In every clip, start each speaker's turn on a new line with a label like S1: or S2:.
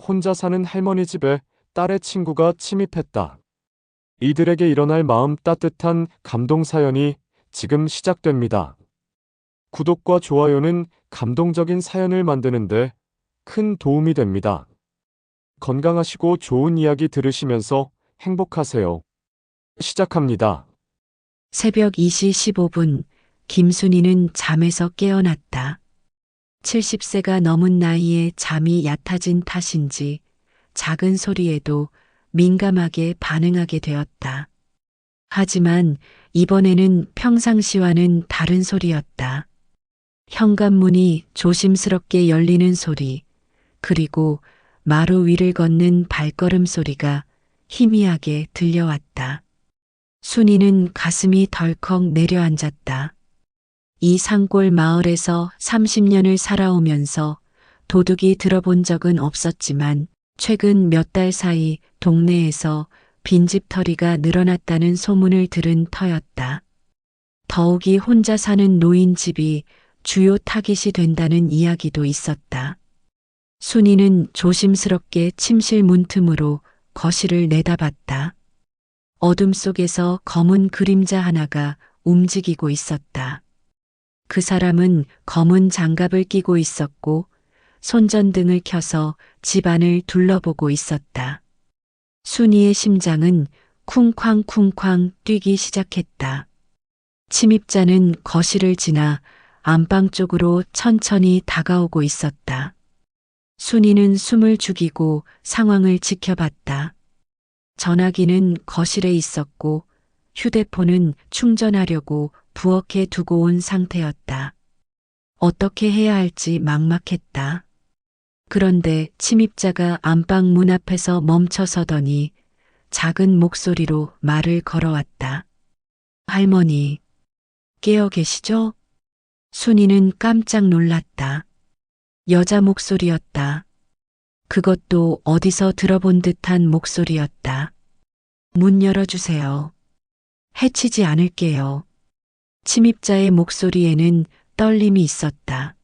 S1: 혼자 사는 할머니 집에 딸의 친구가 침입했다. 이들에게 일어날 마음 따뜻한 감동 사연이 지금 시작됩니다. 구독과 좋아요는 감동적인 사연을 만드는데 큰 도움이 됩니다. 건강하시고 좋은 이야기 들으시면서 행복하세요. 시작합니다.
S2: 새벽 2시 15분, 김순이는 잠에서 깨어났다. 70세가 넘은 나이에 잠이 얕아진 탓인지 작은 소리에도 민감하게 반응하게 되었다. 하지만 이번에는 평상시와는 다른 소리였다. 현관문이 조심스럽게 열리는 소리, 그리고 마루 위를 걷는 발걸음 소리가 희미하게 들려왔다. 순이는 가슴이 덜컥 내려앉았다. 이 산골 마을에서 30년을 살아오면서 도둑이 들어본 적은 없었지만 최근 몇 달 사이 동네에서 빈집털이가 늘어났다는 소문을 들은 터였다. 더욱이 혼자 사는 노인집이 주요 타깃이 된다는 이야기도 있었다. 순이는 조심스럽게 침실 문틈으로 거실을 내다봤다. 어둠 속에서 검은 그림자 하나가 움직이고 있었다. 그 사람은 검은 장갑을 끼고 있었고 손전등을 켜서 집안을 둘러보고 있었다. 순이의 심장은 쿵쾅쿵쾅 뛰기 시작했다. 침입자는 거실을 지나 안방 쪽으로 천천히 다가오고 있었다. 순이는 숨을 죽이고 상황을 지켜봤다. 전화기는 거실에 있었고 휴대폰은 충전하려고 부엌에 두고 온 상태였다. 어떻게 해야 할지 막막했다. 그런데 침입자가 안방 문 앞에서 멈춰서더니 작은 목소리로 말을 걸어왔다. 할머니, 깨어 계시죠? 순이는 깜짝 놀랐다. 여자 목소리였다. 그것도 어디서 들어본 듯한 목소리였다. 문 열어주세요. 해치지 않을게요. 침입자의 목소리에는 떨림이 있었다.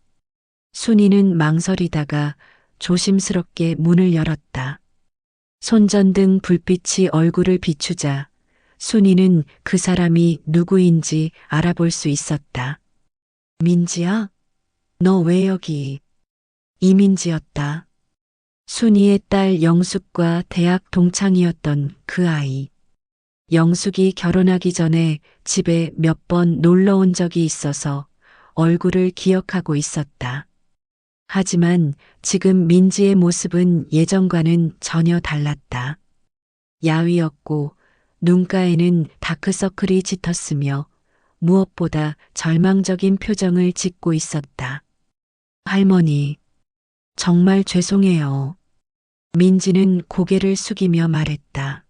S2: 순이는 망설이다가 조심스럽게 문을 열었다. 손전등 불빛이 얼굴을 비추자 순이는 그 사람이 누구인지 알아볼 수 있었다. 민지야? 너 왜 여기? 이민지였다. 순이의 딸 영숙과 대학 동창이었던 그 아이. 영숙이 결혼하기 전에 집에 몇 번 놀러 온 적이 있어서 얼굴을 기억하고 있었다. 하지만 지금 민지의 모습은 예전과는 전혀 달랐다. 야위었고 눈가에는 다크서클이 짙었으며 무엇보다 절망적인 표정을 짓고 있었다. 할머니, 정말 죄송해요. 민지는 고개를 숙이며 말했다.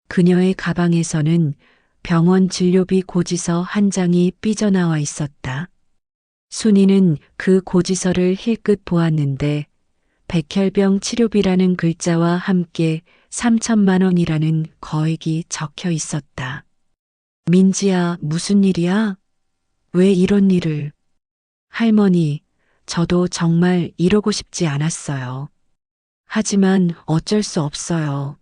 S2: 그녀의 가방에서는 병원 진료비 고지서 한 장이 삐져나와 있었다. 순이는 그 고지서를 힐끗 보았는데 백혈병 치료비라는 글자와 함께 3천만 원이라는 거액이 적혀 있었다. 민지야, 무슨 일이야? 왜 이런 일을? 할머니, 저도 정말 이러고 싶지 않았어요. 하지만 어쩔 수 없어요.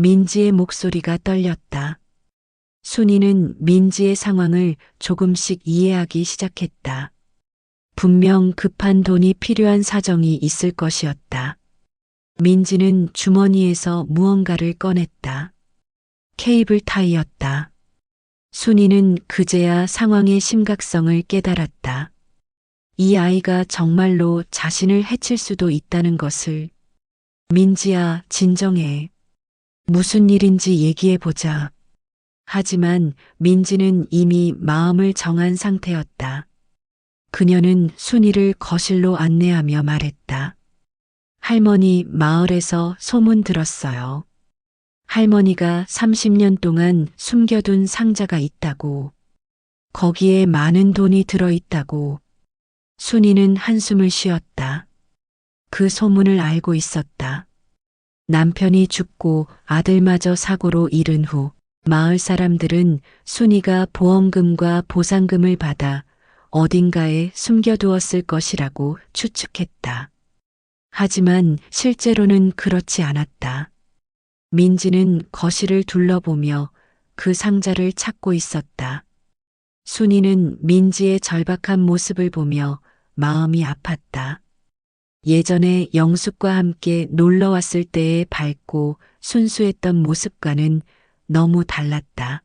S2: 민지의 목소리가 떨렸다. 순이는 민지의 상황을 조금씩 이해하기 시작했다. 분명 급한 돈이 필요한 사정이 있을 것이었다. 민지는 주머니에서 무언가를 꺼냈다. 케이블 타이였다. 순이는 그제야 상황의 심각성을 깨달았다. 이 아이가 정말로 자신을 해칠 수도 있다는 것을. 민지야, 진정해. 무슨 일인지 얘기해보자. 하지만 민지는 이미 마음을 정한 상태였다. 그녀는 순이를 거실로 안내하며 말했다. 할머니, 마을에서 소문 들었어요. 할머니가 30년 동안 숨겨둔 상자가 있다고. 거기에 많은 돈이 들어있다고. 순이는 한숨을 쉬었다. 그 소문을 알고 있었다. 남편이 죽고 아들마저 사고로 잃은 후 마을 사람들은 순이가 보험금과 보상금을 받아 어딘가에 숨겨두었을 것이라고 추측했다. 하지만 실제로는 그렇지 않았다. 민지는 거실을 둘러보며 그 상자를 찾고 있었다. 순이는 민지의 절박한 모습을 보며 마음이 아팠다. 예전에 영숙과 함께 놀러 왔을 때의 밝고 순수했던 모습과는 너무 달랐다.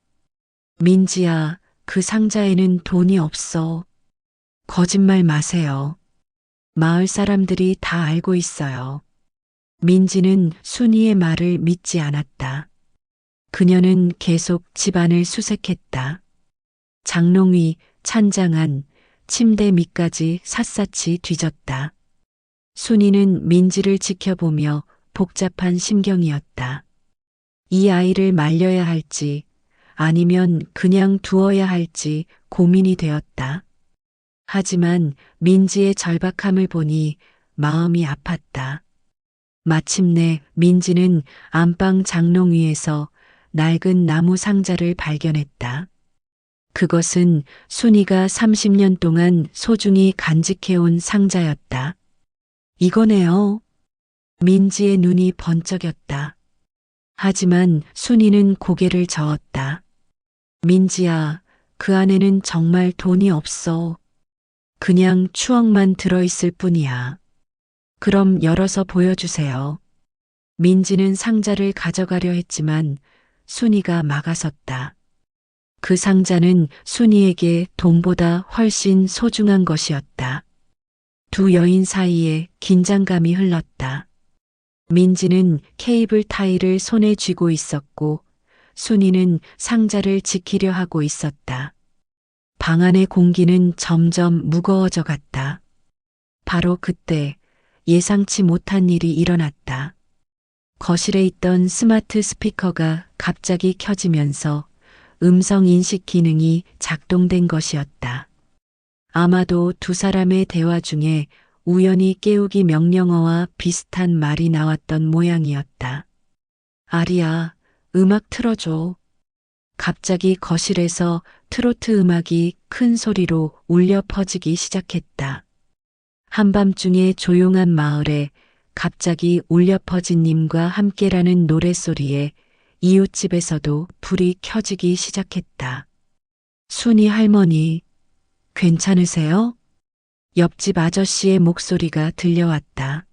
S2: 민지야, 그 상자에는 돈이 없어. 거짓말 마세요. 마을 사람들이 다 알고 있어요. 민지는 순이의 말을 믿지 않았다. 그녀는 계속 집안을 수색했다. 장롱위, 찬장안, 침대 밑까지 샅샅이 뒤졌다. 순이는 민지를 지켜보며 복잡한 심경이었다. 이 아이를 말려야 할지 아니면 그냥 두어야 할지 고민이 되었다. 하지만 민지의 절박함을 보니 마음이 아팠다. 마침내 민지는 안방 장롱 위에서 낡은 나무 상자를 발견했다. 그것은 순이가 30년 동안 소중히 간직해온 상자였다. 이거네요. 민지의 눈이 번쩍였다. 하지만 순이는 고개를 저었다. 민지야, 그 안에는 정말 돈이 없어. 그냥 추억만 들어있을 뿐이야. 그럼 열어서 보여주세요. 민지는 상자를 가져가려 했지만 순이가 막아섰다. 그 상자는 순이에게 돈보다 훨씬 소중한 것이었다. 두 여인 사이에 긴장감이 흘렀다. 민지는 케이블 타이를 손에 쥐고 있었고 순이는 상자를 지키려 하고 있었다. 방 안의 공기는 점점 무거워져 갔다. 바로 그때 예상치 못한 일이 일어났다. 거실에 있던 스마트 스피커가 갑자기 켜지면서 음성 인식 기능이 작동된 것이었다. 아마도 두 사람의 대화 중에 우연히 깨우기 명령어와 비슷한 말이 나왔던 모양이었다. 아리야, 음악 틀어줘. 갑자기 거실에서 트로트 음악이 큰 소리로 울려 퍼지기 시작했다. 한밤중에 조용한 마을에 갑자기 울려 퍼진 님과 함께라는 노랫소리에 이웃집에서도 불이 켜지기 시작했다. 순이 할머니, 괜찮으세요? 옆집 아저씨의 목소리가 들려왔다.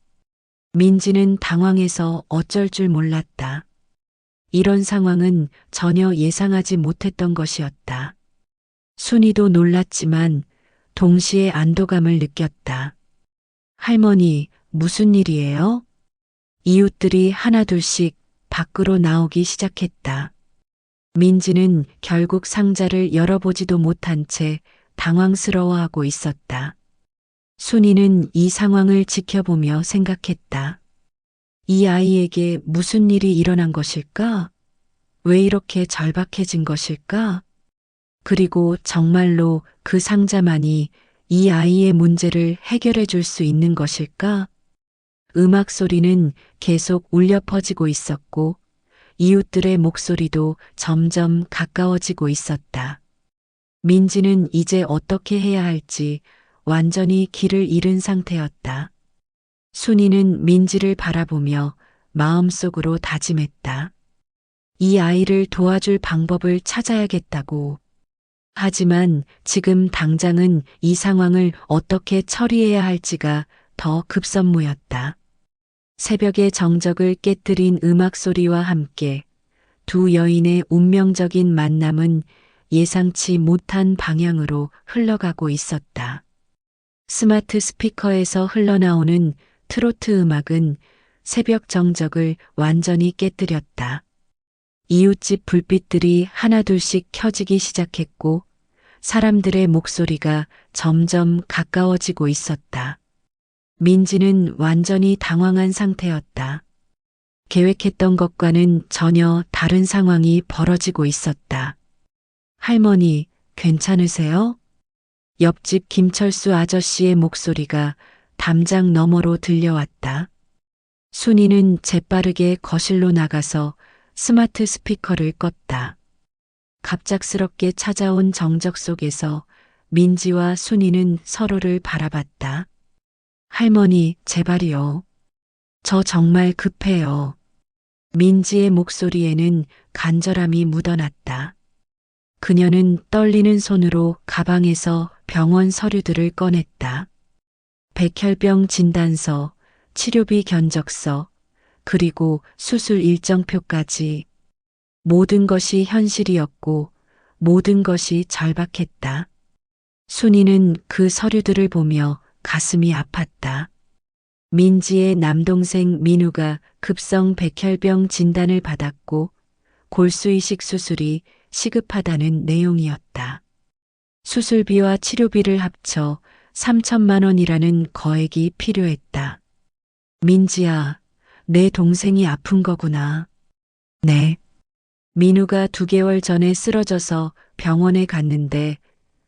S2: 민지는 당황해서 어쩔 줄 몰랐다. 이런 상황은 전혀 예상하지 못했던 것이었다. 순이도 놀랐지만 동시에 안도감을 느꼈다. 할머니, 무슨 일이에요? 이웃들이 하나둘씩 밖으로 나오기 시작했다. 민지는 결국 상자를 열어보지도 못한 채 당황스러워하고 있었다. 순이는 이 상황을 지켜보며 생각했다. 이 아이에게 무슨 일이 일어난 것일까? 왜 이렇게 절박해진 것일까? 그리고 정말로 그 상자만이 이 아이의 문제를 해결해 줄 수 있는 것일까? 음악 소리는 계속 울려 퍼지고 있었고 이웃들의 목소리도 점점 가까워지고 있었다. 민지는 이제 어떻게 해야 할지 완전히 길을 잃은 상태였다. 순이는 민지를 바라보며 마음속으로 다짐했다. 이 아이를 도와줄 방법을 찾아야겠다고. 하지만 지금 당장은 이 상황을 어떻게 처리해야 할지가 더 급선무였다. 새벽의 정적을 깨뜨린 음악 소리와 함께 두 여인의 운명적인 만남은 예상치 못한 방향으로 흘러가고 있었다. 스마트 스피커에서 흘러나오는 트로트 음악은 새벽 정적을 완전히 깨뜨렸다. 이웃집 불빛들이 하나둘씩 켜지기 시작했고 사람들의 목소리가 점점 가까워지고 있었다. 민지는 완전히 당황한 상태였다. 계획했던 것과는 전혀 다른 상황이 벌어지고 있었다. 할머니, 괜찮으세요? 옆집 김철수 아저씨의 목소리가 담장 너머로 들려왔다. 순이는 재빠르게 거실로 나가서 스마트 스피커를 껐다. 갑작스럽게 찾아온 정적 속에서 민지와 순이는 서로를 바라봤다. 할머니, 제발이요. 저 정말 급해요. 민지의 목소리에는 간절함이 묻어났다. 그녀는 떨리는 손으로 가방에서 병원 서류들을 꺼냈다. 백혈병 진단서, 치료비 견적서, 그리고 수술 일정표까지. 모든 것이 현실이었고 모든 것이 절박했다. 순이는 그 서류들을 보며 가슴이 아팠다. 민지의 남동생 민우가 급성 백혈병 진단을 받았고 골수이식 수술이 시급하다는 내용이었다. 수술비와 치료비를 합쳐 3천만 원이라는 거액이 필요했다. 민지야, 내 동생이 아픈 거구나. 네. 민우가 2개월 전에 쓰러져서 병원에 갔는데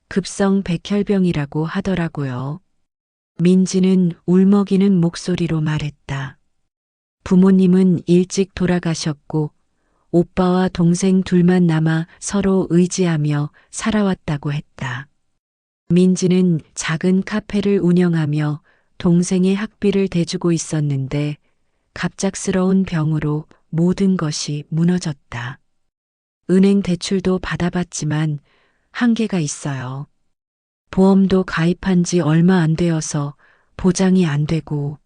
S2: 급성 백혈병이라고 하더라고요. 민지는 울먹이는 목소리로 말했다. 부모님은 일찍 돌아가셨고 오빠와 동생 둘만 남아 서로 의지하며 살아왔다고 했다. 민지는 작은 카페를 운영하며 동생의 학비를 대주고 있었는데 갑작스러운 병으로 모든 것이 무너졌다. 은행 대출도 받아봤지만 한계가 있어요. 보험도 가입한 지 얼마 안 되어서 보장이 안 되고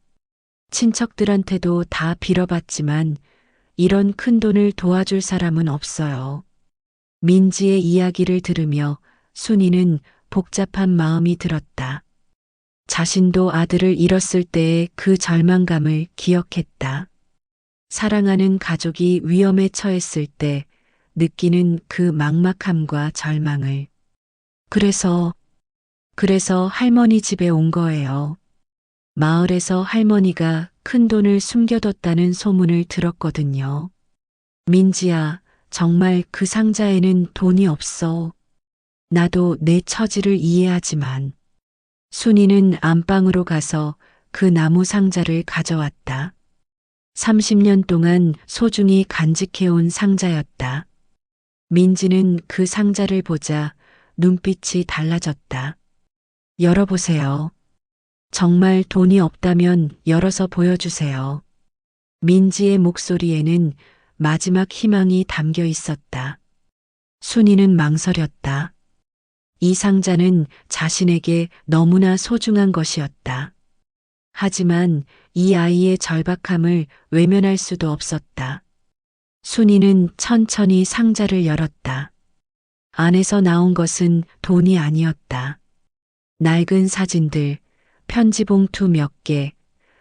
S2: 친척들한테도 다 빌어봤지만 이런 큰 돈을 도와줄 사람은 없어요. 민지의 이야기를 들으며 순이는 복잡한 마음이 들었다. 자신도 아들을 잃었을 때의 그 절망감을 기억했다. 사랑하는 가족이 위험에 처했을 때 느끼는 그 막막함과 절망을. 그래서 할머니 집에 온 거예요. 마을에서 할머니가 큰 돈을 숨겨뒀다는 소문을 들었거든요. 민지야, 정말 그 상자에는 돈이 없어. 나도 내 처지를 이해하지만. 순이는 안방으로 가서 그 나무 상자를 가져왔다. 30년 동안 소중히 간직해온 상자였다. 민지는 그 상자를 보자 눈빛이 달라졌다. 열어보세요. 정말 돈이 없다면 열어서 보여주세요. 민지의 목소리에는 마지막 희망이 담겨 있었다. 순이는 망설였다. 이 상자는 자신에게 너무나 소중한 것이었다. 하지만 이 아이의 절박함을 외면할 수도 없었다. 순이는 천천히 상자를 열었다. 안에서 나온 것은 돈이 아니었다. 낡은 사진들, 편지 봉투 몇 개,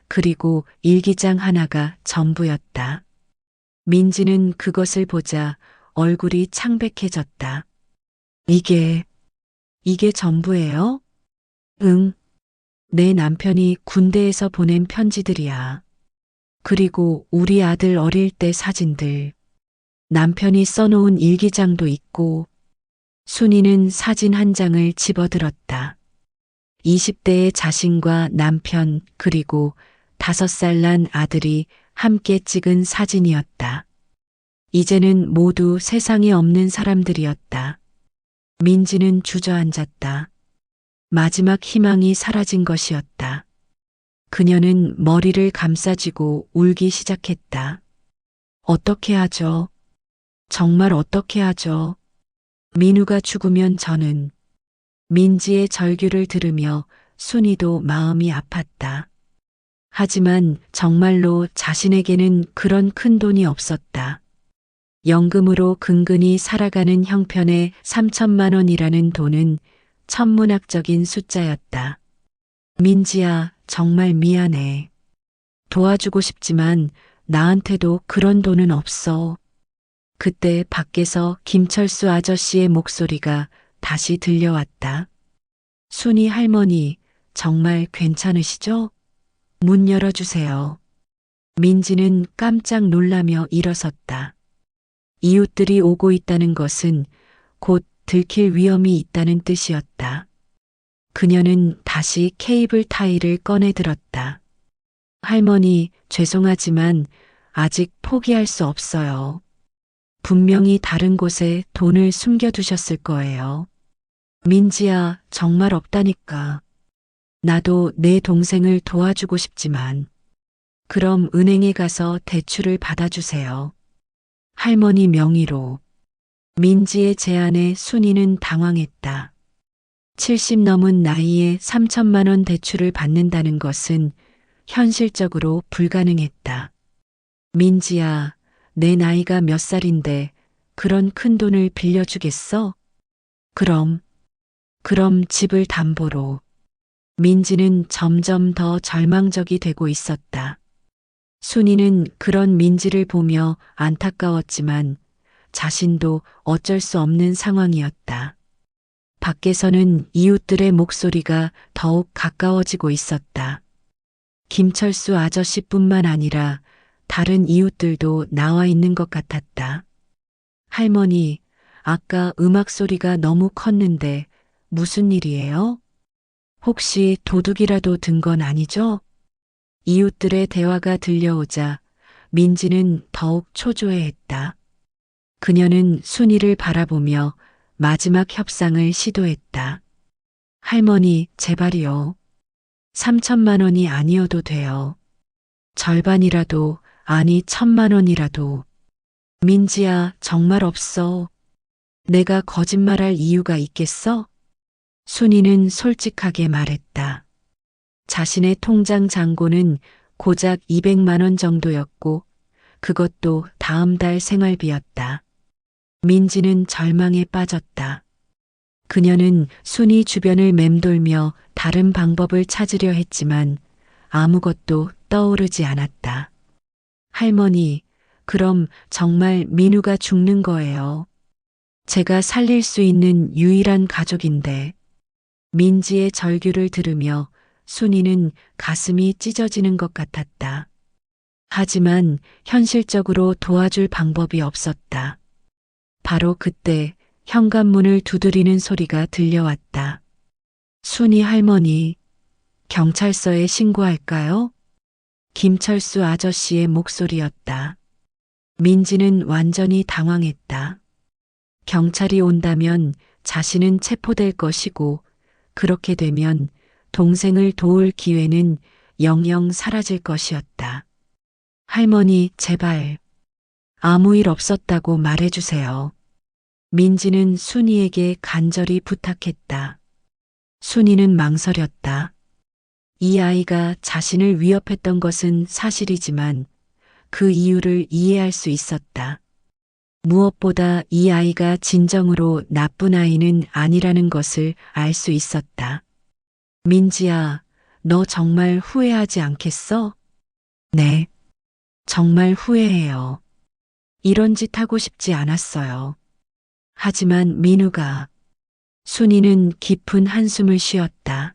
S2: 그리고 일기장 하나가 전부였다. 민지는 그것을 보자 얼굴이 창백해졌다. 이게 전부예요? 응. 내 남편이 군대에서 보낸 편지들이야. 그리고 우리 아들 어릴 때 사진들. 남편이 써놓은 일기장도 있고. 순이는 사진 한 장을 집어들었다. 20대의 자신과 남편 그리고 5살 난 아들이 함께 찍은 사진이었다. 이제는 모두 세상에 없는 사람들이었다. 민지는 주저앉았다. 마지막 희망이 사라진 것이었다. 그녀는 머리를 감싸쥐고 울기 시작했다. 어떻게 하죠? 정말 어떻게 하죠? 민우가 죽으면 저는. 민지의 절규를 들으며 순이도 마음이 아팠다. 하지만 정말로 자신에게는 그런 큰 돈이 없었다. 연금으로 근근히 살아가는 형편의 3천만 원이라는 돈은 천문학적인 숫자였다. 민지야, 정말 미안해. 도와주고 싶지만 나한테도 그런 돈은 없어. 그때 밖에서 김철수 아저씨의 목소리가 다시 들려왔다. 순이 할머니, 정말 괜찮으시죠? 문 열어주세요. 민지는 깜짝 놀라며 일어섰다. 이웃들이 오고 있다는 것은 곧 들킬 위험이 있다는 뜻이었다. 그녀는 다시 케이블 타일을 꺼내 들었다. 할머니, 죄송하지만 아직 포기할 수 없어요. 분명히 다른 곳에 돈을 숨겨두셨을 거예요. 민지야, 정말 없다니까. 나도 내 동생을 도와주고 싶지만. 그럼 은행에 가서 대출을 받아주세요. 할머니 명의로. 민지의 제안에 순이는 당황했다. 70 넘은 나이에 3천만 원 대출을 받는다는 것은 현실적으로 불가능했다. 민지야, 내 나이가 몇 살인데 그런 큰 돈을 빌려주겠어? 그럼 집을 담보로. 민지는 점점 더 절망적이 되고 있었다. 순이는 그런 민지를 보며 안타까웠지만 자신도 어쩔 수 없는 상황이었다. 밖에서는 이웃들의 목소리가 더욱 가까워지고 있었다. 김철수 아저씨뿐만 아니라 다른 이웃들도 나와 있는 것 같았다. 할머니, 아까 음악 소리가 너무 컸는데 무슨 일이에요? 혹시 도둑이라도 든 건 아니죠? 이웃들의 대화가 들려오자 민지는 더욱 초조해했다. 그녀는 순이를 바라보며 마지막 협상을 시도했다. 할머니, 제발이요. 3천만 원이 아니어도 돼요. 절반이라도, 아니 1,000만 원이라도. 민지야, 정말 없어. 내가 거짓말할 이유가 있겠어? 순이는 솔직하게 말했다. 자신의 통장 잔고는 고작 200만 원 정도였고 그것도 다음 달 생활비였다. 민지는 절망에 빠졌다. 그녀는 순이 주변을 맴돌며 다른 방법을 찾으려 했지만 아무것도 떠오르지 않았다. 할머니, 그럼 정말 민우가 죽는 거예요. 제가 살릴 수 있는 유일한 가족인데. 민지의 절규를 들으며 순이는 가슴이 찢어지는 것 같았다. 하지만 현실적으로 도와줄 방법이 없었다. 바로 그때 현관문을 두드리는 소리가 들려왔다. 순이 할머니, 경찰서에 신고할까요? 김철수 아저씨의 목소리였다. 민지는 완전히 당황했다. 경찰이 온다면 자신은 체포될 것이고 그렇게 되면 동생을 도울 기회는 영영 사라질 것이었다. 할머니, 제발 아무 일 없었다고 말해주세요. 민지는 순이에게 간절히 부탁했다. 순이는 망설였다. 이 아이가 자신을 위협했던 것은 사실이지만 그 이유를 이해할 수 있었다. 무엇보다 이 아이가 진정으로 나쁜 아이는 아니라는 것을 알 수 있었다. 민지야, 너 정말 후회하지 않겠어? 네, 정말 후회해요. 이런 짓 하고 싶지 않았어요. 하지만 민우가. 순이는 깊은 한숨을 쉬었다.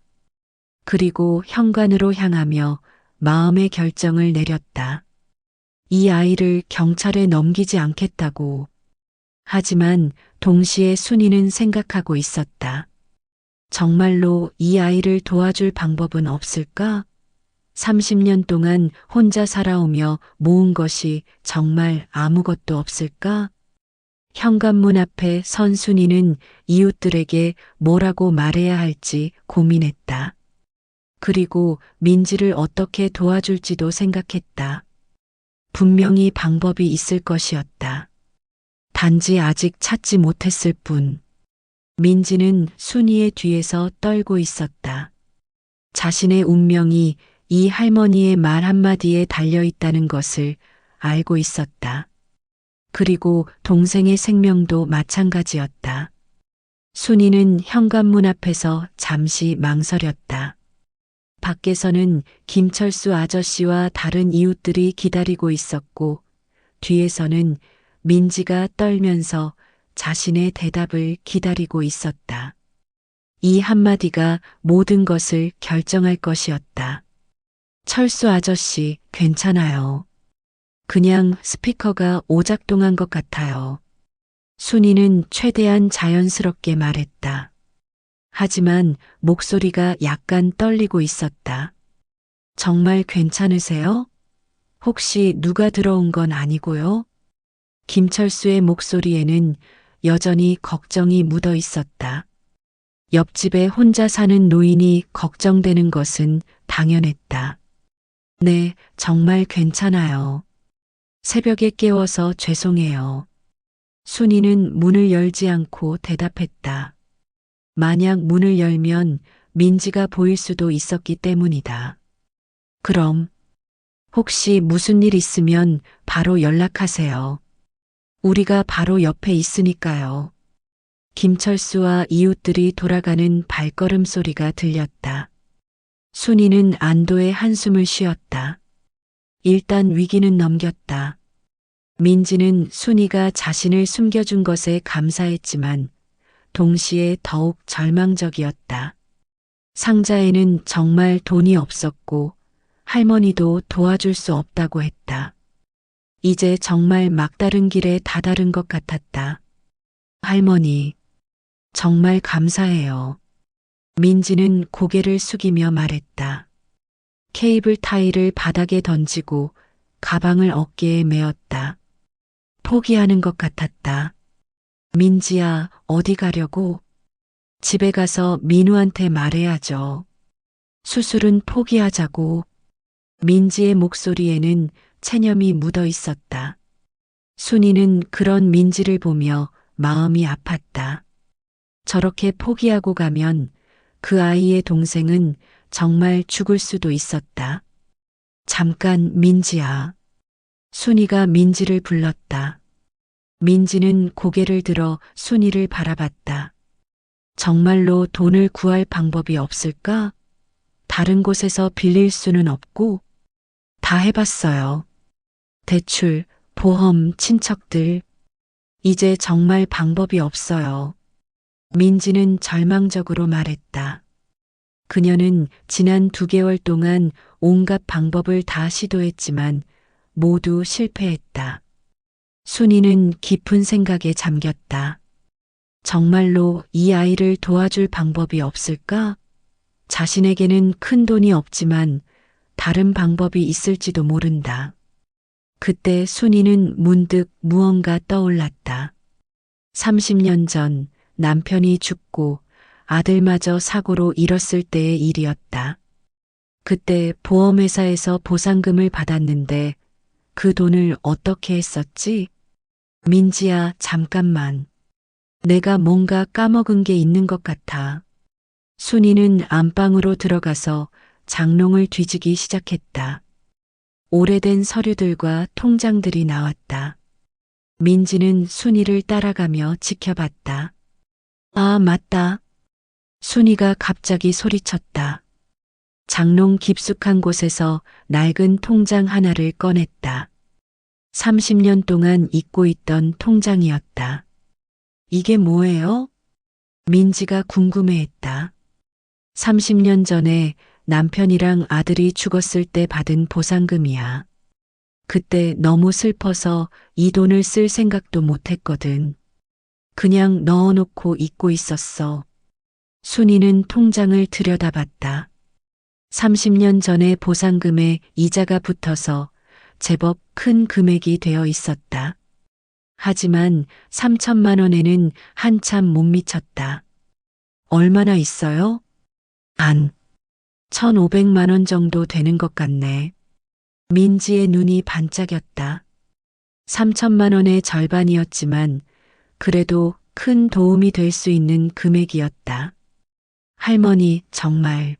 S2: 그리고 현관으로 향하며 마음의 결정을 내렸다. 이 아이를 경찰에 넘기지 않겠다고. 하지만 동시에 순이는 생각하고 있었다. 정말로 이 아이를 도와줄 방법은 없을까? 30년 동안 혼자 살아오며 모은 것이 정말 아무것도 없을까? 현관문 앞에 선 순이는 이웃들에게 뭐라고 말해야 할지 고민했다. 그리고 민지를 어떻게 도와줄지도 생각했다. 분명히 방법이 있을 것이었다. 단지 아직 찾지 못했을 뿐. 민지는 순이의 뒤에서 떨고 있었다. 자신의 운명이 이 할머니의 말 한마디에 달려 있다는 것을 알고 있었다. 그리고 동생의 생명도 마찬가지였다. 순이는 현관문 앞에서 잠시 망설였다. 밖에서는 김철수 아저씨와 다른 이웃들이 기다리고 있었고 뒤에서는 민지가 떨면서 자신의 대답을 기다리고 있었다. 이 한마디가 모든 것을 결정할 것이었다. 철수 아저씨, 괜찮아요. 그냥 스피커가 오작동한 것 같아요. 순이는 최대한 자연스럽게 말했다. 하지만 목소리가 약간 떨리고 있었다. 정말 괜찮으세요? 혹시 누가 들어온 건 아니고요? 김철수의 목소리에는 여전히 걱정이 묻어 있었다. 옆집에 혼자 사는 노인이 걱정되는 것은 당연했다. 네, 정말 괜찮아요. 새벽에 깨워서 죄송해요. 순이는 문을 열지 않고 대답했다. 만약 문을 열면 민지가 보일 수도 있었기 때문이다. 그럼 혹시 무슨 일 있으면 바로 연락하세요. 우리가 바로 옆에 있으니까요. 김철수와 이웃들이 돌아가는 발걸음 소리가 들렸다. 순이는 안도의 한숨을 쉬었다. 일단 위기는 넘겼다. 민지는 순이가 자신을 숨겨준 것에 감사했지만 동시에 더욱 절망적이었다. 상자에는 정말 돈이 없었고 할머니도 도와줄 수 없다고 했다. 이제 정말 막다른 길에 다다른 것 같았다. 할머니, 정말 감사해요. 민지는 고개를 숙이며 말했다. 케이블 타이를 바닥에 던지고 가방을 어깨에 메었다. 포기하는 것 같았다. 민지야, 어디 가려고? 집에 가서 민우한테 말해야죠. 수술은 포기하자고. 민지의 목소리에는 체념이 묻어 있었다. 순이는 그런 민지를 보며 마음이 아팠다. 저렇게 포기하고 가면 그 아이의 동생은 정말 죽을 수도 있었다. 잠깐, 민지야. 순이가 민지를 불렀다. 민지는 고개를 들어 순이를 바라봤다. 정말로 돈을 구할 방법이 없을까? 다른 곳에서 빌릴 수는 없고, 다 해봤어요. 대출, 보험, 친척들. 이제 정말 방법이 없어요. 민지는 절망적으로 말했다. 그녀는 지난 2개월 동안 온갖 방법을 다 시도했지만 모두 실패했다. 순이는 깊은 생각에 잠겼다. 정말로 이 아이를 도와줄 방법이 없을까? 자신에게는 큰 돈이 없지만 다른 방법이 있을지도 모른다. 그때 순이는 문득 무언가 떠올랐다. 30년 전 남편이 죽고 아들마저 사고로 잃었을 때의 일이었다. 그때 보험회사에서 보상금을 받았는데 그 돈을 어떻게 했었지? 민지야, 잠깐만. 내가 뭔가 까먹은 게 있는 것 같아. 순이는 안방으로 들어가서 장롱을 뒤지기 시작했다. 오래된 서류들과 통장들이 나왔다. 민지는 순이를 따라가며 지켜봤다. 아, 맞다. 순이가 갑자기 소리쳤다. 장롱 깊숙한 곳에서 낡은 통장 하나를 꺼냈다. 30년 동안 잊고 있던 통장이었다. 이게 뭐예요? 민지가 궁금해했다. 30년 전에 남편이랑 아들이 죽었을 때 받은 보상금이야. 그때 너무 슬퍼서 이 돈을 쓸 생각도 못 했거든. 그냥 넣어놓고 잊고 있었어. 순이는 통장을 들여다봤다. 30년 전에 보상금에 이자가 붙어서 제법 큰 금액이 되어 있었다. 하지만 3천만 원에는 한참 못 미쳤다. 얼마나 있어요? 한 1,500만 원 정도 되는 것 같네. 민지의 눈이 반짝였다. 3천만 원의 절반이었지만 그래도 큰 도움이 될 수 있는 금액이었다. 할머니, 정말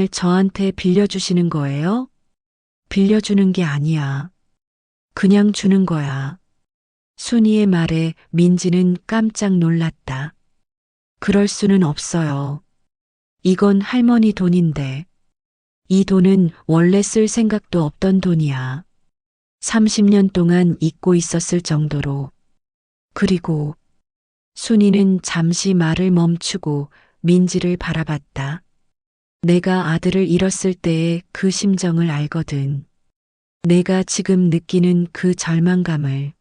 S2: 저한테 빌려주시는 거예요? 빌려주는 게 아니야. 그냥 주는 거야. 순이의 말에 민지는 깜짝 놀랐다. 그럴 수는 없어요. 이건 할머니 돈인데. 이 돈은 원래 쓸 생각도 없던 돈이야. 30년 동안 잊고 있었을 정도로. 그리고 순이는 잠시 말을 멈추고 민지를 바라봤다. 내가 아들을 잃었을 때의 그 심정을 알거든. 내가 지금 느끼는 그 절망감을.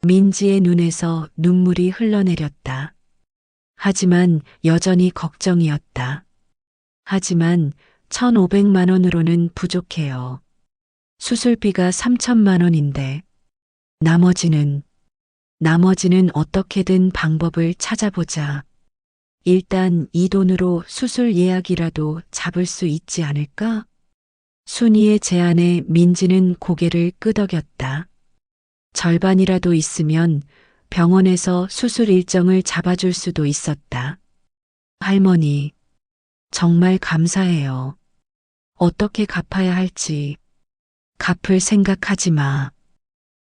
S2: 민지의 눈에서 눈물이 흘러내렸다. 하지만 여전히 걱정이었다. 하지만 1,500만 원으로는 부족해요. 수술비가 3천만 원인데 나머지는 어떻게든 방법을 찾아보자. 일단 이 돈으로 수술 예약이라도 잡을 수 있지 않을까? 순이의 제안에 민지는 고개를 끄덕였다. 절반이라도 있으면 병원에서 수술 일정을 잡아줄 수도 있었다. 할머니, 정말 감사해요. 어떻게 갚아야 할지. 갚을 생각하지 마.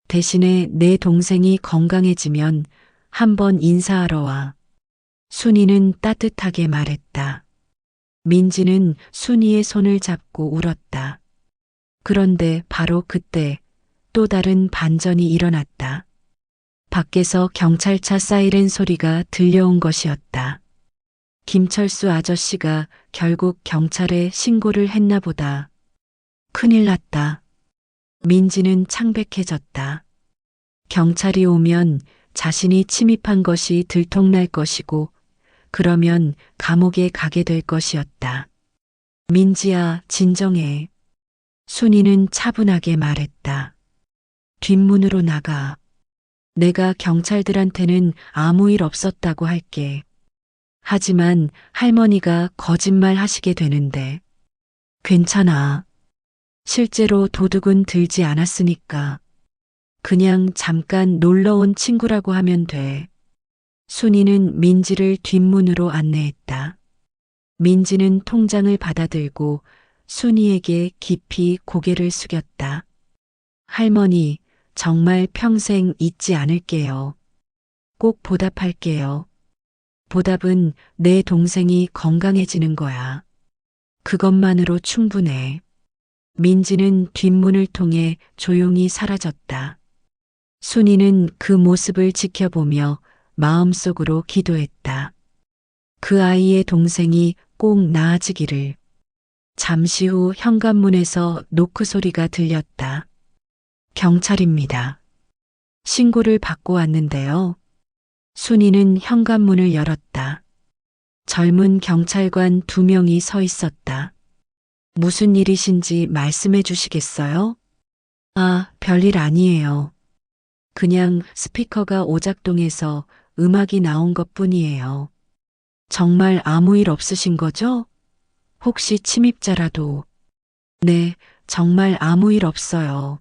S2: 대신에 내 동생이 건강해지면 한번 인사하러 와. 순이는 따뜻하게 말했다. 민지는 순이의 손을 잡고 울었다. 그런데 바로 그때 또 다른 반전이 일어났다. 밖에서 경찰차 사이렌 소리가 들려온 것이었다. 김철수 아저씨가 결국 경찰에 신고를 했나 보다. 큰일 났다. 민지는 창백해졌다. 경찰이 오면 자신이 침입한 것이 들통날 것이고, 그러면 감옥에 가게 될 것이었다. 민지야, 진정해. 순이는 차분하게 말했다. 뒷문으로 나가. 내가 경찰들한테는 아무 일 없었다고 할게. 하지만 할머니가 거짓말 하시게 되는데. 괜찮아. 실제로 도둑은 들지 않았으니까. 그냥 잠깐 놀러 온 친구라고 하면 돼. 순이는 민지를 뒷문으로 안내했다. 민지는 통장을 받아들고 순이에게 깊이 고개를 숙였다. 할머니, 정말 평생 잊지 않을게요. 꼭 보답할게요. 보답은 내 동생이 건강해지는 거야. 그것만으로 충분해. 민지는 뒷문을 통해 조용히 사라졌다. 순이는 그 모습을 지켜보며 마음속으로 기도했다. 그 아이의 동생이 꼭 나아지기를. 잠시 후 현관문에서 노크 소리가 들렸다. 경찰입니다. 신고를 받고 왔는데요. 순이는 현관문을 열었다. 젊은 경찰관 2명이 서 있었다. 무슨 일이신지 말씀해 주시겠어요? 아, 별일 아니에요. 그냥 스피커가 오작동해서 음악이 나온 것뿐이에요. 정말 아무 일 없으신 거죠? 혹시 침입자라도. 네, 정말 아무 일 없어요.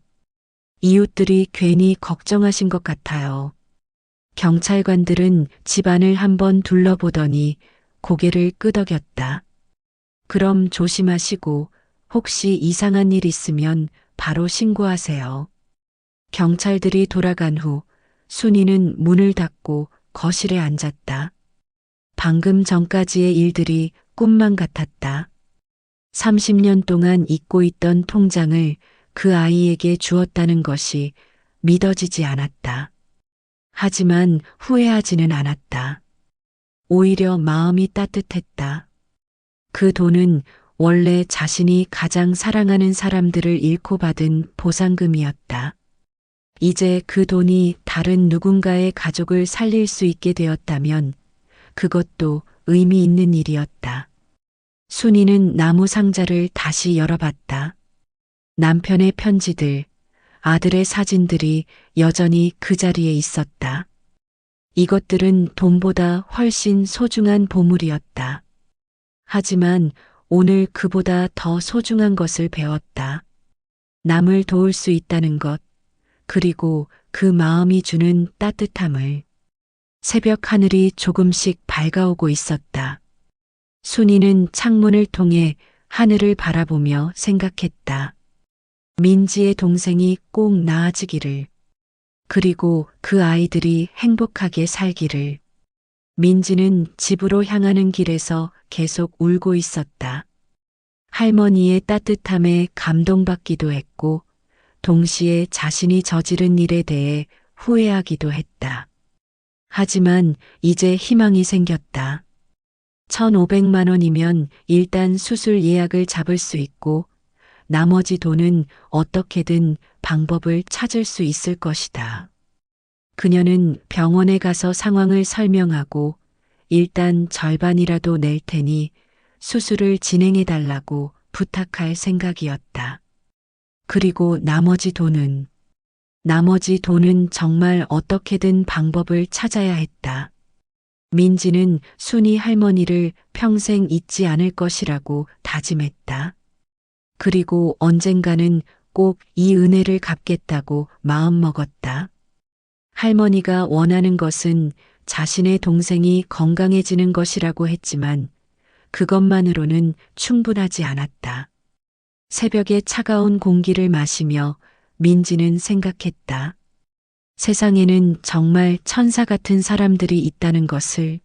S2: 이웃들이 괜히 걱정하신 것 같아요. 경찰관들은 집안을 한번 둘러보더니 고개를 끄덕였다. 그럼 조심하시고 혹시 이상한 일 있으면 바로 신고하세요. 경찰들이 돌아간 후 순이는 문을 닫고 거실에 앉았다. 방금 전까지의 일들이 꿈만 같았다. 30년 동안 잊고 있던 통장을 그 아이에게 주었다는 것이 믿어지지 않았다. 하지만 후회하지는 않았다. 오히려 마음이 따뜻했다. 그 돈은 원래 자신이 가장 사랑하는 사람들을 잃고 받은 보상금이었다. 이제 그 돈이 다른 누군가의 가족을 살릴 수 있게 되었다면 그것도 의미 있는 일이었다. 순이는 나무 상자를 다시 열어봤다. 남편의 편지들, 아들의 사진들이 여전히 그 자리에 있었다. 이것들은 돈보다 훨씬 소중한 보물이었다. 하지만 오늘 그보다 더 소중한 것을 배웠다. 남을 도울 수 있다는 것, 그리고 그 마음이 주는 따뜻함을. 새벽 하늘이 조금씩 밝아오고 있었다. 순이는 창문을 통해 하늘을 바라보며 생각했다. 민지의 동생이 꼭 나아지기를. 그리고 그 아이들이 행복하게 살기를. 민지는 집으로 향하는 길에서 계속 울고 있었다. 할머니의 따뜻함에 감동받기도 했고, 동시에 자신이 저지른 일에 대해 후회하기도 했다. 하지만 이제 희망이 생겼다. 1,500만 원이면 일단 수술 예약을 잡을 수 있고, 나머지 돈은 어떻게든 방법을 찾을 수 있을 것이다. 그녀는 병원에 가서 상황을 설명하고 일단 절반이라도 낼 테니 수술을 진행해 달라고 부탁할 생각이었다. 그리고 나머지 돈은 정말 어떻게든 방법을 찾아야 했다. 민지는 순이 할머니를 평생 잊지 않을 것이라고 다짐했다. 그리고 언젠가는 꼭 이 은혜를 갚겠다고 마음먹었다. 할머니가 원하는 것은 자신의 동생이 건강해지는 것이라고 했지만 그것만으로는 충분하지 않았다. 새벽에 차가운 공기를 마시며 민지는 생각했다. 세상에는 정말 천사 같은 사람들이 있다는 것을,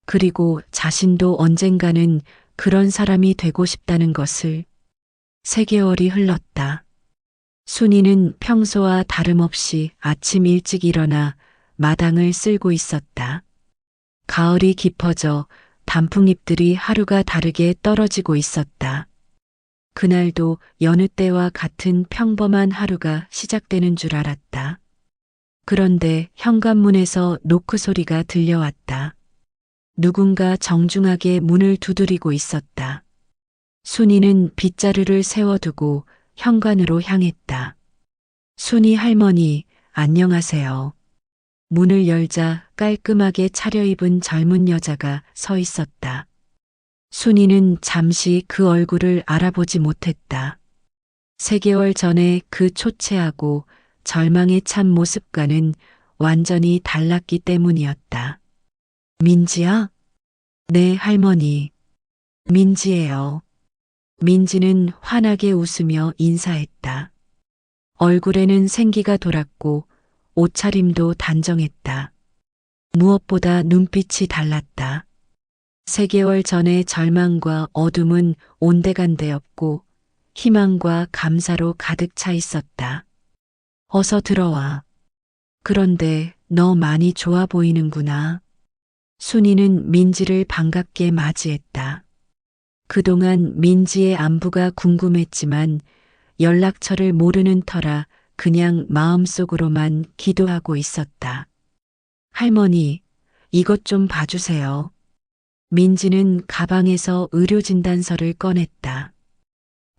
S2: 그리고 자신도 언젠가는 그런 사람이 되고 싶다는 것을. 3개월이 흘렀다. 순이는 평소와 다름없이 아침 일찍 일어나 마당을 쓸고 있었다. 가을이 깊어져 단풍잎들이 하루가 다르게 떨어지고 있었다. 그날도 여느 때와 같은 평범한 하루가 시작되는 줄 알았다. 그런데 현관문에서 노크 소리가 들려왔다. 누군가 정중하게 문을 두드리고 있었다. 순이는 빗자루를 세워두고 현관으로 향했다. 순이 할머니, 안녕하세요. 문을 열자 깔끔하게 차려입은 젊은 여자가 서 있었다. 순이는 잠시 그 얼굴을 알아보지 못했다. 3개월 전에 그 초췌하고 절망에 찬 모습과는 완전히 달랐기 때문이었다. 민지야? 네, 할머니. 민지예요. 민지는 환하게 웃으며 인사했다. 얼굴에는 생기가 돌았고 옷차림도 단정했다. 무엇보다 눈빛이 달랐다. 3개월 전의 절망과 어둠은 온데간데없고 희망과 감사로 가득 차 있었다. 어서 들어와. 그런데 너 많이 좋아 보이는구나. 순이는 민지를 반갑게 맞이했다. 그동안 민지의 안부가 궁금했지만 연락처를 모르는 터라 그냥 마음속으로만 기도하고 있었다. 할머니, 이것 좀 봐주세요. 민지는 가방에서 의료진단서를 꺼냈다.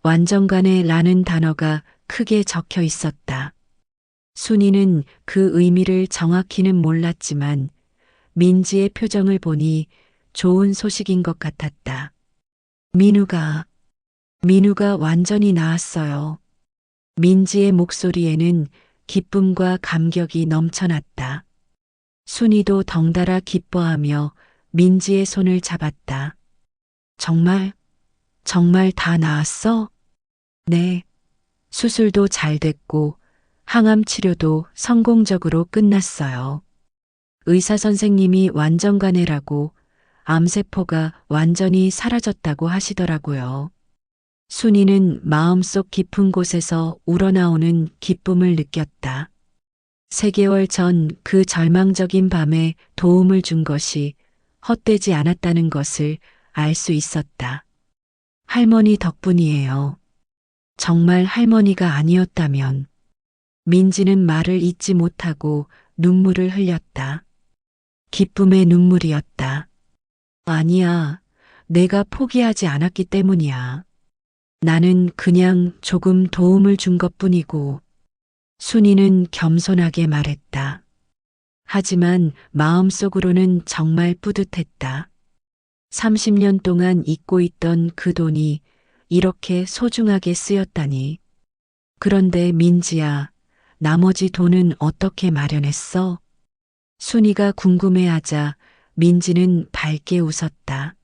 S2: 완전간에 라는 단어가 크게 적혀 있었다. 순이는 그 의미를 정확히는 몰랐지만 민지의 표정을 보니 좋은 소식인 것 같았다. 민우가 완전히 나았어요. 민지의 목소리에는 기쁨과 감격이 넘쳐났다. 순이도 덩달아 기뻐하며 민지의 손을 잡았다. 정말 다 나았어? 네. 수술도 잘 됐고 항암 치료도 성공적으로 끝났어요. 의사 선생님이 완전간해라고, 암세포가 완전히 사라졌다고 하시더라고요. 순이는 마음속 깊은 곳에서 우러나오는 기쁨을 느꼈다. 3개월 전 그 절망적인 밤에 도움을 준 것이 헛되지 않았다는 것을 알 수 있었다. 할머니 덕분이에요. 정말 할머니가 아니었다면. 민지는 말을 잇지 못하고 눈물을 흘렸다. 기쁨의 눈물이었다. 아니야, 내가 포기하지 않았기 때문이야. 나는 그냥 조금 도움을 준 것뿐이고. 순이는 겸손하게 말했다. 하지만 마음속으로는 정말 뿌듯했다. 30년 동안 잊고 있던 그 돈이 이렇게 소중하게 쓰였다니. 그런데 민지야, 나머지 돈은 어떻게 마련했어? 순이가 궁금해하자 민지는 밝게 웃었다.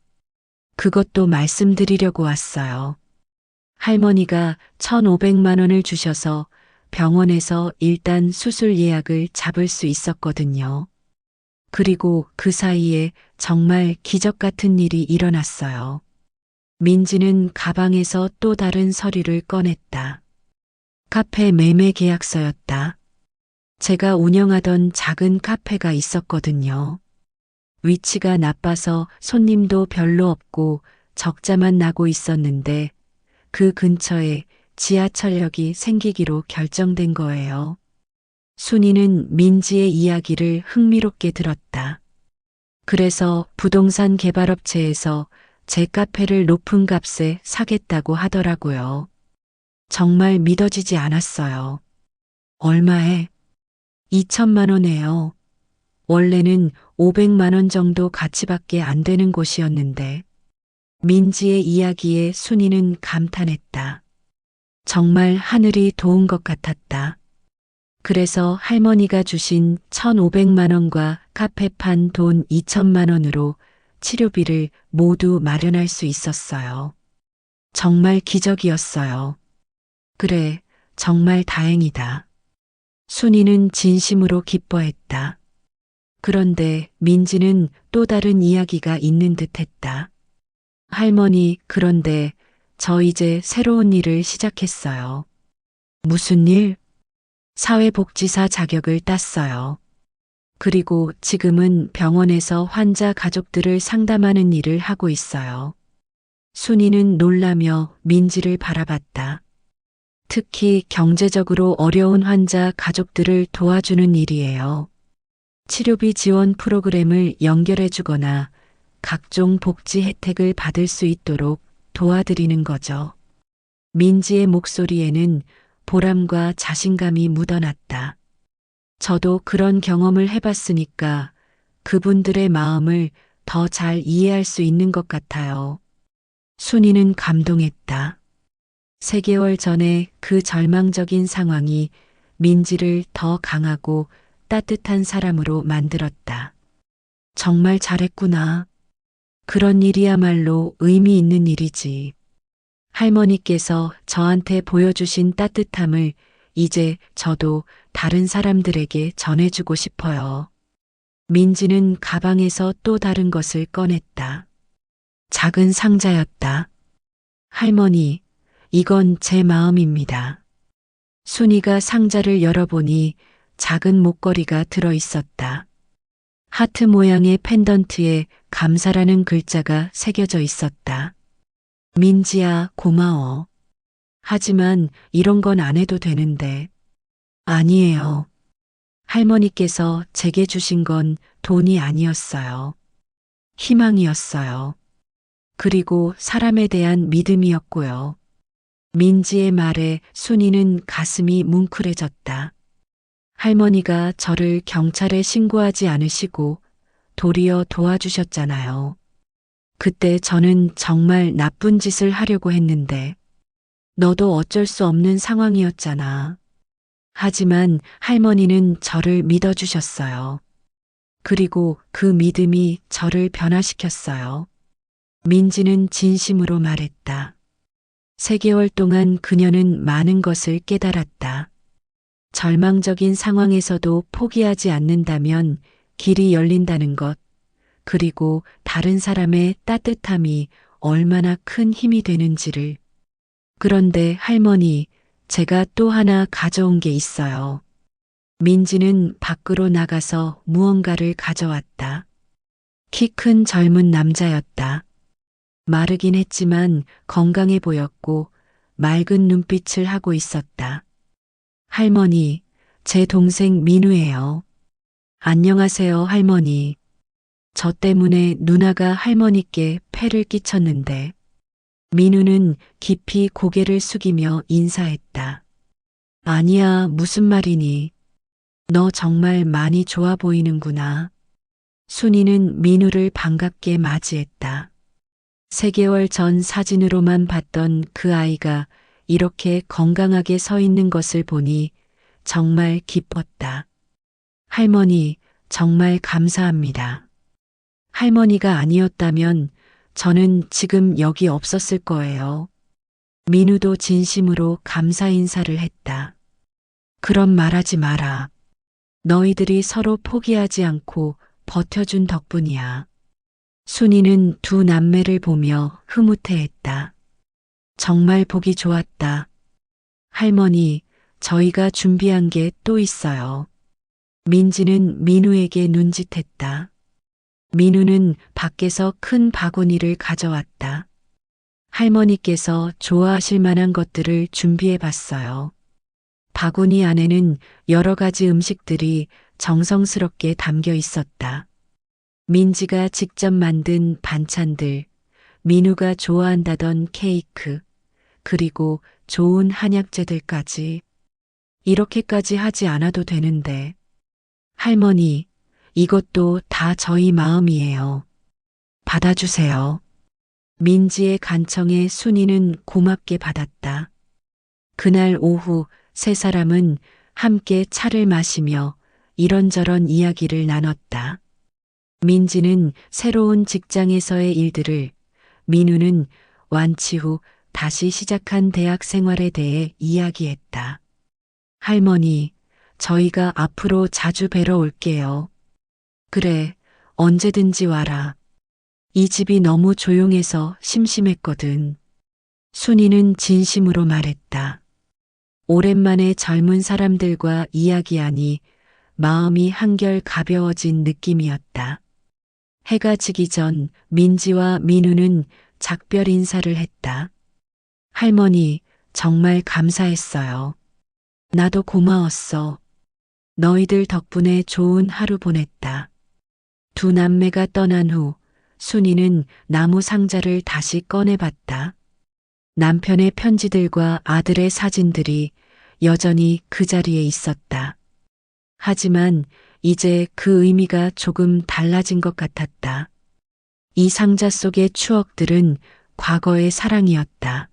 S2: 그것도 말씀드리려고 왔어요. 할머니가 1,500만 원을 주셔서 병원에서 일단 수술 예약을 잡을 수 있었거든요. 그리고 그 사이에 정말 기적 같은 일이 일어났어요. 민지는 가방에서 또 다른 서류를 꺼냈다. 카페 매매 계약서였다. 제가 운영하던 작은 카페가 있었거든요. 위치가 나빠서 손님도 별로 없고 적자만 나고 있었는데 그 근처에 지하철역이 생기기로 결정된 거예요. 순이는 민지의 이야기를 흥미롭게 들었다. 그래서 부동산 개발업체에서 제 카페를 높은 값에 사겠다고 하더라고요. 정말 믿어지지 않았어요. 얼마에? 2천만 원에요. 원래는 500만 원 정도 가치밖에 안 되는 곳이었는데. 민지의 이야기에 순이는 감탄했다. 정말 하늘이 도운 것 같았다. 그래서 할머니가 주신 1,500만 원과 카페판 돈 2천만 원으로 치료비를 모두 마련할 수 있었어요. 정말 기적이었어요. 그래, 정말 다행이다. 순이는 진심으로 기뻐했다. 그런데 민지는 또 다른 이야기가 있는 듯 했다. 할머니, 그런데 저 이제 새로운 일을 시작했어요. 무슨 일? 사회복지사 자격을 땄어요. 그리고 지금은 병원에서 환자 가족들을 상담하는 일을 하고 있어요. 순이는 놀라며 민지를 바라봤다. 특히 경제적으로 어려운 환자 가족들을 도와주는 일이에요. 치료비 지원 프로그램을 연결해 주거나 각종 복지 혜택을 받을 수 있도록 도와드리는 거죠. 민지의 목소리에는 보람과 자신감이 묻어났다. 저도 그런 경험을 해봤으니까 그분들의 마음을 더 잘 이해할 수 있는 것 같아요. 순이는 감동했다. 3개월 전에 그 절망적인 상황이 민지를 더 강하고 따뜻한 사람으로 만들었다. 정말 잘했구나. 그런 일이야말로 의미 있는 일이지. 할머니께서 저한테 보여주신 따뜻함을 이제 저도 다른 사람들에게 전해주고 싶어요. 민지는 가방에서 또 다른 것을 꺼냈다. 작은 상자였다. 할머니, 이건 제 마음입니다. 순이가 상자를 열어보니 작은 목걸이가 들어 있었다. 하트 모양의 펜던트에 감사라는 글자가 새겨져 있었다. 민지야, 고마워. 하지만 이런 건 안 해도 되는데. 아니에요. 할머니께서 제게 주신 건 돈이 아니었어요. 희망이었어요. 그리고 사람에 대한 믿음이었고요. 민지의 말에 순이는 가슴이 뭉클해졌다. 할머니가 저를 경찰에 신고하지 않으시고 도리어 도와주셨잖아요. 그때 저는 정말 나쁜 짓을 하려고 했는데 너도 어쩔 수 없는 상황이었잖아. 하지만 할머니는 저를 믿어주셨어요. 그리고 그 믿음이 저를 변화시켰어요. 민지는 진심으로 말했다. 3개월 동안 그녀는 많은 것을 깨달았다. 절망적인 상황에서도 포기하지 않는다면 길이 열린다는 것, 그리고 다른 사람의 따뜻함이 얼마나 큰 힘이 되는지를. 그런데 할머니, 제가 또 하나 가져온 게 있어요. 민지는 밖으로 나가서 무언가를 가져왔다. 키 큰 젊은 남자였다. 마르긴 했지만 건강해 보였고 맑은 눈빛을 하고 있었다. 할머니, 제 동생 민우예요. 안녕하세요, 할머니. 저 때문에 누나가 할머니께 폐를 끼쳤는데 민우는 깊이 고개를 숙이며 인사했다. 아니야, 무슨 말이니. 너 정말 많이 좋아 보이는구나. 순이는 민우를 반갑게 맞이했다. 3개월 전 사진으로만 봤던 그 아이가 이렇게 건강하게 서 있는 것을 보니 정말 기뻤다. 할머니, 정말 감사합니다. 할머니가 아니었다면 저는 지금 여기 없었을 거예요. 민우도 진심으로 감사 인사를 했다. 그런 말하지 마라. 너희들이 서로 포기하지 않고 버텨준 덕분이야. 순이는 두 남매를 보며 흐뭇해했다. 정말 보기 좋았다. 할머니, 저희가 준비한 게 또 있어요. 민지는 민우에게 눈짓했다. 민우는 밖에서 큰 바구니를 가져왔다. 할머니께서 좋아하실 만한 것들을 준비해 봤어요. 바구니 안에는 여러 가지 음식들이 정성스럽게 담겨 있었다. 민지가 직접 만든 반찬들, 민우가 좋아한다던 케이크, 그리고 좋은 한약재들까지. 이렇게까지 하지 않아도 되는데. 할머니, 이것도 다 저희 마음이에요. 받아주세요. 민지의 간청에 순이는 고맙게 받았다. 그날 오후 세 사람은 함께 차를 마시며 이런저런 이야기를 나눴다. 민지는 새로운 직장에서의 일들을, 민우는 완치 후 다시 시작한 대학 생활에 대해 이야기했다. 할머니, 저희가 앞으로 자주 뵈러 올게요. 그래, 언제든지 와라. 이 집이 너무 조용해서 심심했거든. 순이는 진심으로 말했다. 오랜만에 젊은 사람들과 이야기하니 마음이 한결 가벼워진 느낌이었다. 해가 지기 전 민지와 민우는 작별 인사를 했다. 할머니, 정말 감사했어요. 나도 고마웠어. 너희들 덕분에 좋은 하루 보냈다. 두 남매가 떠난 후 순이는 나무 상자를 다시 꺼내봤다. 남편의 편지들과 아들의 사진들이 여전히 그 자리에 있었다. 하지만 이제 그 의미가 조금 달라진 것 같았다. 이 상자 속의 추억들은 과거의 사랑이었다.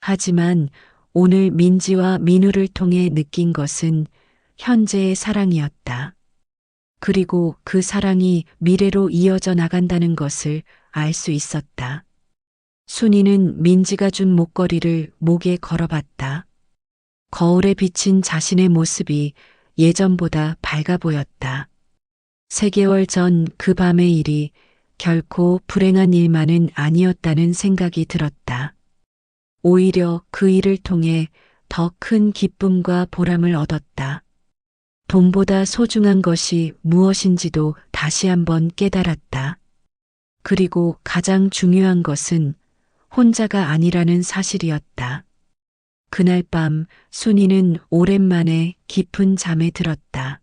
S2: 하지만 오늘 민지와 민우를 통해 느낀 것은 현재의 사랑이었다. 그리고 그 사랑이 미래로 이어져 나간다는 것을 알 수 있었다. 순이는 민지가 준 목걸이를 목에 걸어봤다. 거울에 비친 자신의 모습이 예전보다 밝아 보였다. 3개월 전 그 밤의 일이 결코 불행한 일만은 아니었다는 생각이 들었다. 오히려 그 일을 통해 더 큰 기쁨과 보람을 얻었다. 돈보다 소중한 것이 무엇인지도 다시 한번 깨달았다. 그리고 가장 중요한 것은 혼자가 아니라는 사실이었다. 그날 밤 순이는 오랜만에 깊은 잠에 들었다.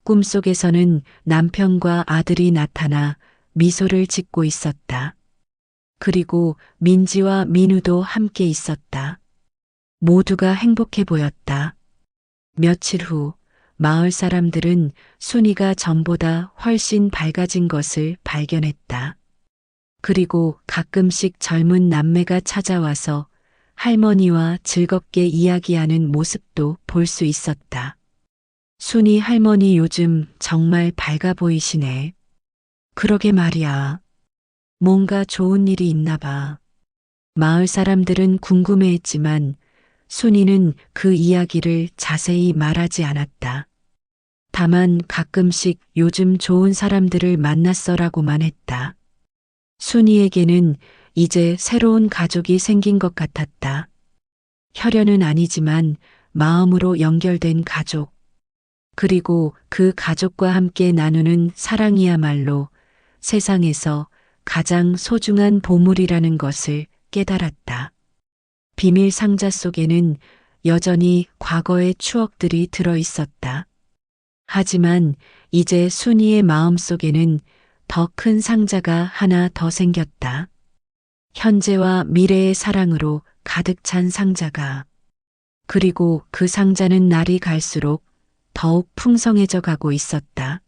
S2: 꿈속에서는 남편과 아들이 나타나 미소를 짓고 있었다. 그리고 민지와 민우도 함께 있었다. 모두가 행복해 보였다. 며칠 후 마을 사람들은 순이가 전보다 훨씬 밝아진 것을 발견했다. 그리고 가끔씩 젊은 남매가 찾아와서 할머니와 즐겁게 이야기하는 모습도 볼 수 있었다. 순이 할머니 요즘 정말 밝아 보이시네. 그러게 말이야. 뭔가 좋은 일이 있나 봐. 마을 사람들은 궁금해했지만 순이는 그 이야기를 자세히 말하지 않았다. 다만 가끔씩 요즘 좋은 사람들을 만났어라고만 했다. 순이에게는 이제 새로운 가족이 생긴 것 같았다. 혈연은 아니지만 마음으로 연결된 가족. 그리고 그 가족과 함께 나누는 사랑이야말로 세상에서 가장 소중한 보물이라는 것을 깨달았다. 비밀 상자 속에는 여전히 과거의 추억들이 들어 있었다. 하지만 이제 순이의 마음 속에는 더 큰 상자가 하나 더 생겼다. 현재와 미래의 사랑으로 가득 찬 상자가. 그리고 그 상자는 날이 갈수록 더욱 풍성해져 가고 있었다.